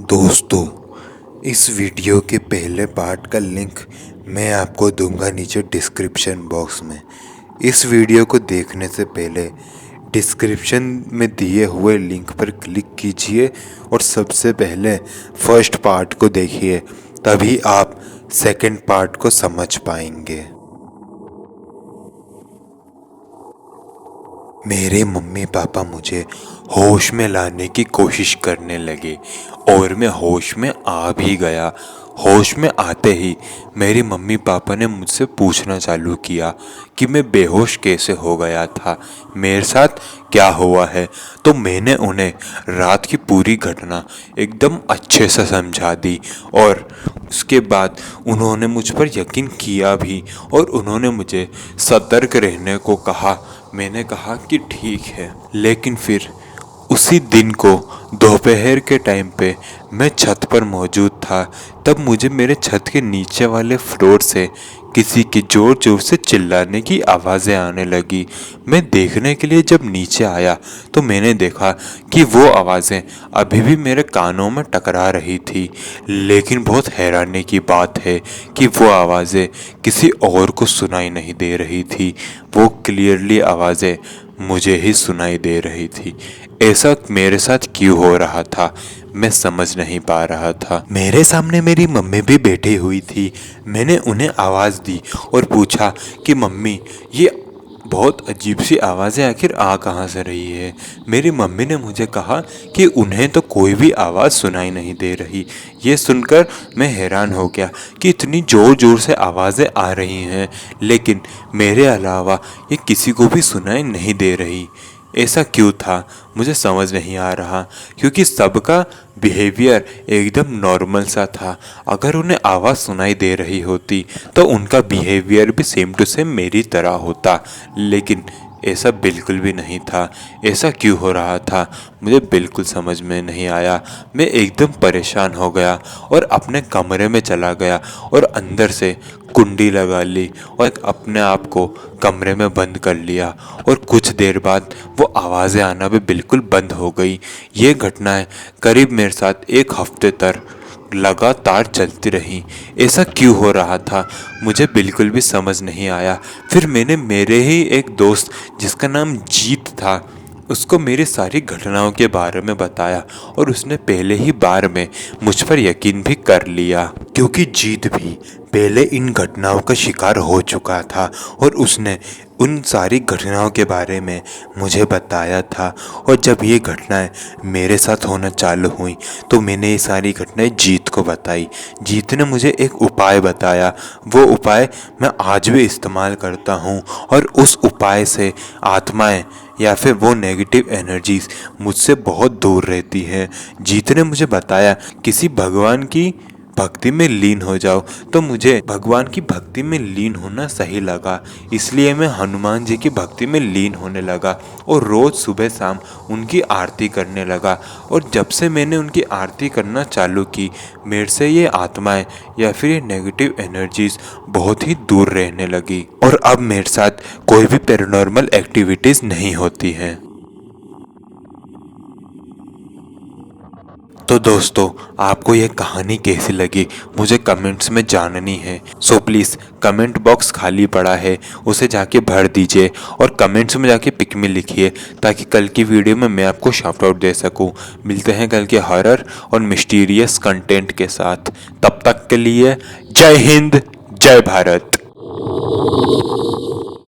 दोस्तों, इस वीडियो के पहले पार्ट का लिंक मैं आपको दूंगा नीचे डिस्क्रिप्शन बॉक्स में। इस वीडियो को देखने से पहले डिस्क्रिप्शन में दिए हुए लिंक पर क्लिक कीजिए और सबसे पहले फर्स्ट पार्ट को देखिए, तभी आप सेकंड पार्ट को समझ पाएंगे। मेरे मम्मी पापा मुझे होश में लाने की कोशिश करने लगे और मैं होश में आ भी गया। होश में आते ही मेरे मम्मी पापा ने मुझसे पूछना चालू किया कि मैं बेहोश कैसे हो गया था, मेरे साथ क्या हुआ है। तो मैंने उन्हें रात की पूरी घटना एकदम अच्छे से समझा दी और उसके बाद उन्होंने मुझ पर यकीन किया भी और उन्होंने मुझे सतर्क रहने को कहा। मैंने कहा कि ठीक है, लेकिन फिर उसी दिन को दोपहर के टाइम पे मैं छत पर मौजूद था। तब मुझे मेरे छत के नीचे वाले फ्लोर से किसी की ज़ोर ज़ोर से चिल्लाने की आवाज़ें आने लगी। मैं देखने के लिए जब नीचे आया तो मैंने देखा कि वो आवाज़ें अभी भी मेरे कानों में टकरा रही थी। लेकिन बहुत हैरानी की बात है कि वो आवाज़ें किसी और को सुनाई नहीं दे रही थी, वो क्लियरली आवाज़ें मुझे ही सुनाई दे रही थी। ऐसा मेरे साथ क्यों हो रहा था मैं समझ नहीं पा रहा था। मेरे सामने मेरी मम्मी भी बैठी हुई थी। मैंने उन्हें आवाज़ दी और पूछा कि मम्मी, ये बहुत अजीब सी आवाज़ें आखिर आ कहाँ से रही है। मेरी मम्मी ने मुझे कहा कि उन्हें तो कोई भी आवाज़ सुनाई नहीं दे रही। ये सुनकर मैं हैरान हो गया कि इतनी ज़ोर ज़ोर से आवाज़ें आ रही हैं, लेकिन मेरे अलावा ये किसी को भी सुनाई नहीं दे रही। ऐसा क्यों था मुझे समझ नहीं आ रहा, क्योंकि सबका बिहेवियर एकदम नॉर्मल सा था। अगर उन्हें आवाज़ सुनाई दे रही होती तो उनका बिहेवियर भी सेम टू सेम मेरी तरह होता, लेकिन ऐसा बिल्कुल भी नहीं था। ऐसा क्यों हो रहा था मुझे बिल्कुल समझ में नहीं आया। मैं एकदम परेशान हो गया और अपने कमरे में चला गया और अंदर से कुंडी लगा ली और अपने आप को कमरे में बंद कर लिया। और कुछ देर बाद वो आवाज़ें आना भी बिल्कुल बंद हो गई। ये घटनाएं करीब मेरे साथ एक हफ्ते तक लगातार चलती रही। ऐसा क्यों हो रहा था मुझे बिल्कुल भी समझ नहीं आया। फिर मैंने मेरे ही एक दोस्त जिसका नाम जीत था उसको मेरी सारी घटनाओं के बारे में बताया और उसने पहले ही बार में मुझ पर यकीन भी कर लिया, क्योंकि जीत भी पहले इन घटनाओं का शिकार हो चुका था और उसने उन सारी घटनाओं के बारे में मुझे बताया था। और जब ये घटनाएं मेरे साथ होना चालू हुई तो मैंने ये सारी घटनाएं जीत को बताई। जीत ने मुझे एक उपाय बताया, वो उपाय मैं आज भी इस्तेमाल करता हूँ और उस उपाय से आत्माएं या फिर वो नेगेटिव एनर्जीज मुझसे बहुत दूर रहती हैं। जीत ने मुझे बताया किसी भगवान की भक्ति में लीन हो जाओ, तो मुझे भगवान की भक्ति में लीन होना सही लगा, इसलिए मैं हनुमान जी की भक्ति में लीन होने लगा और रोज़ सुबह शाम उनकी आरती करने लगा। और जब से मैंने उनकी आरती करना चालू की, मेरे से ये आत्माएं या फिर ये नेगेटिव एनर्जीज बहुत ही दूर रहने लगी और अब मेरे साथ कोई भी पैरानॉर्मल एक्टिविटीज़ नहीं होती हैं। तो दोस्तों, आपको यह कहानी कैसी लगी मुझे कमेंट्स में जाननी है। सो प्लीज़ कमेंट बॉक्स खाली पड़ा है, उसे जाके भर दीजिए और कमेंट्स में जाके पिक में लिखिए, ताकि कल की वीडियो में मैं आपको शाउट आउट दे सकूं। मिलते हैं कल के हॉरर और मिस्टीरियस कंटेंट के साथ। तब तक के लिए जय हिंद, जय भारत।